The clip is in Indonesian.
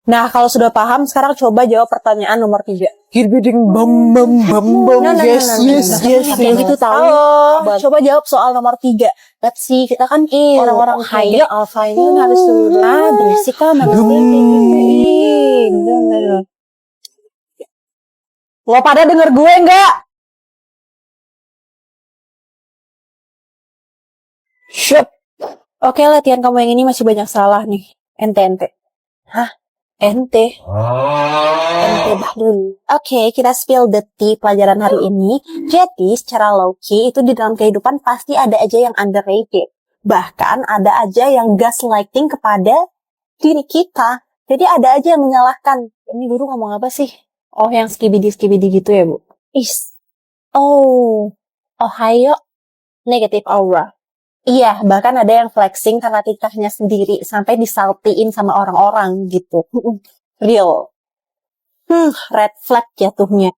Nah, kalau sudah paham, sekarang coba jawab pertanyaan nomor 3. Girding bam bam bam bam. Yes. Kayak gitu tahu. Halo, coba jawab soal nomor 3. Let's see, kita kan orang-orang Ohio, kaya. Alpha ini kan harus dulu. Berisik kan, harus bener. Lo pada denger gue nggak? Shut. Oke, latihan kamu yang ini masih banyak salah nih. Ente. Hah? Ente Bahlul. Oke, kita spill the tea pelajaran hari ini. Jadi, secara low-key, itu di dalam kehidupan pasti ada aja yang underrated. Bahkan ada aja yang gaslighting kepada diri kita. Jadi ada aja yang menyalahkan. Ini guru ngomong apa sih? Oh, yang skibidi gitu ya, Bu? Ohio, negative aura. Iya, bahkan ada yang flexing karena tingkahnya sendiri sampai disaltiin sama orang-orang gitu. Real. Red flag jatuhnya.